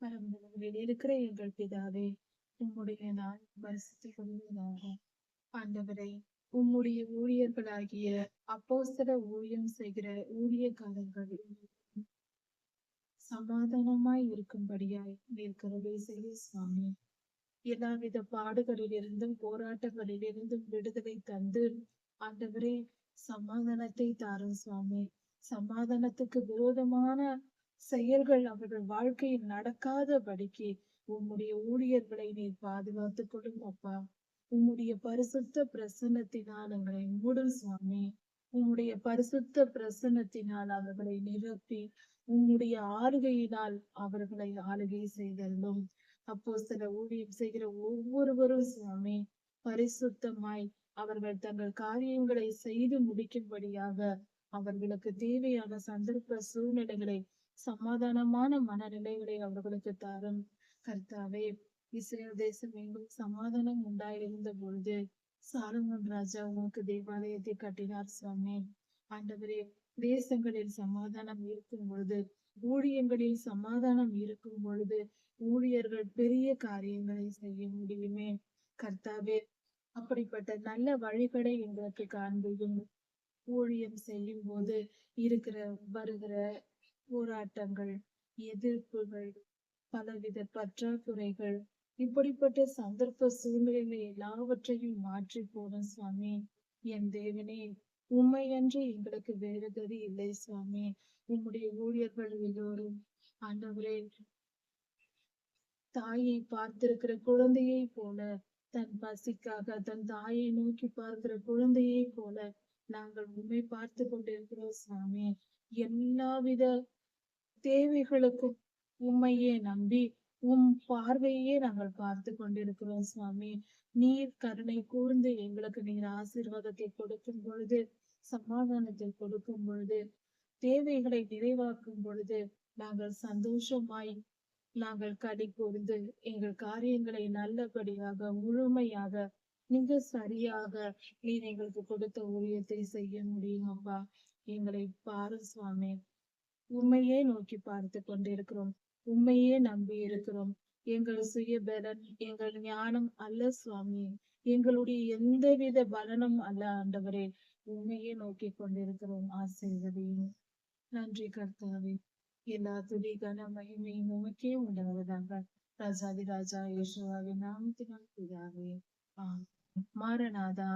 பரமண்டலங்களில் இருக்கிற எங்கள் பிதாவே, உம்முடைய நாமம் பரிசுத்தப்படுவதாக. ஆண்டவரே, உம்முடைய ஊழியர்களாகிய அப்போஸ்தல ஊழியம் செய்கிற ஊழியக்காரர்கள் சமாதானமாய் இருக்கும்படியாய் நீர் கிருபை செய்ய சுவாமி. எல்லாவித பாடுகளிலிருந்தும் போராட்டங்களிலிருந்தும் விடுதலை தந்து ஆண்டவரே சமாதானத்தை தாரும் சுவாமி. சமாதானத்துக்கு விரோதமான செயல்கள் அவர்கள் வாழ்க்கையில் நடக்காதபடிக்கு உம்முடைய ஊழியர்களை நீர் பாதுகாத்துக் கொள்ளும் அப்பா. உம்முடைய பரிசுத்த பிரசன்னத்தினால் எங்களை மூடும் சுவாமி. உம்முடைய பரிசுத்த பிரசன்னத்தினால் அவர்களை நிரப்பி உம்முடைய ஆளுகையினால் அவர்களை ஆளுகை செய்தல்லும். அப்போஸ்தல ஊழியம் செய்கிற ஒவ்வொருவரும் சுவாமி பரிசுத்தமாய் அவர்கள் தங்கள் காரியங்களை செய்து முடிக்கும்படியாக அவர்களுக்கு தேவையான சந்தர்ப்ப சூழ்நிலைகளை சமாதானமான மனநிலைகளை அவர்களுக்கு தாரும். கர்த்தாவே, இஸ்ரேல் தேசம் எங்கும் சமாதானம் உண்டாயிருந்த பொழுது சாலமோன் ராஜா உமக்கு தேவாலயத்தை கட்டினார் சுவாமி. ஆண்டவரே, தேசங்களில் சமாதானம் இருக்கும் பொழுது, ஊழியங்களில் சமாதானம் இருக்கும் பொழுது ஊழியர்கள் பெரிய காரியங்களை செய்ய முடியுமே. கர்த்தாவே, அப்படிப்பட்ட நல்ல வழிகளை எங்களுக்கு காண்பியும். ஊழியம் செய்யும் போது வருகிற போராட்டங்கள், எதிர்ப்புகள், பலவித பற்றாக்குறைகள், இப்படிப்பட்ட சந்தர்ப்ப சூழ்நிலைகளை எல்லாவற்றையும் மாற்றி போடும் சுவாமி. என் தேவனே, உண்மையன்று எங்களுக்கு வேறு கதி இல்லை சுவாமி. உம்முடைய ஊழியர்கள் எல்லோரும் ஆண்டவரே தாயை பார்த்திருக்கிற குழந்தையை போல, தன் பசிக்காக தன் தாயை நோக்கி பார்க்கிற குழந்தையை போல நாங்கள் உண்மை பார்த்து கொண்டிருக்கிறோம் சுவாமி. எல்லாவித தேவைகளுக்கும் உண்மையே நம்பி உம் பார்வையே நாங்கள் பார்த்து கொண்டிருக்கிறோம் சுவாமி. நீர் கருணை கூர்ந்து எங்களுக்கு நீர் ஆசீர்வாதத்தை கொடுக்கும் பொழுது, சமாதானத்தை கொடுக்கும் பொழுது, தேவைகளை நிறைவாக்கும் பொழுது நாங்கள் சந்தோஷமாய் நாங்கள் களி கூர்ந்து எங்கள் காரியங்களை நல்லபடியாக முழுமையாக மிக சரியாக நீர் எங்களுக்கு கொடுத்த ஊழியத்தை செய்ய முடியும் அப்பா. எங்களை பாரு சுவாமி. உண்மையே நோக்கி பார்த்து கொண்டிருக்கிறோம், உண்மையே நம்பி இருக்கிறோம். எங்கள் சுய பலன், எங்கள் ஞானம் அல்ல சுவாமி, எங்களுடைய எந்தவித பலனும் அல்ல ஆண்டவரே. உண்மையே நோக்கி கொண்டிருக்கிறோம். ஆசீர்வதியும். நன்றி கர்த்தாவே. எல்லா துதி கன மகிமையும் உமக்கே உண்டாவதாக. ராஜாதி ராஜா இயேசுவின் நாமத்தினால் பிதாவே. ஆமென். மாரநாதா.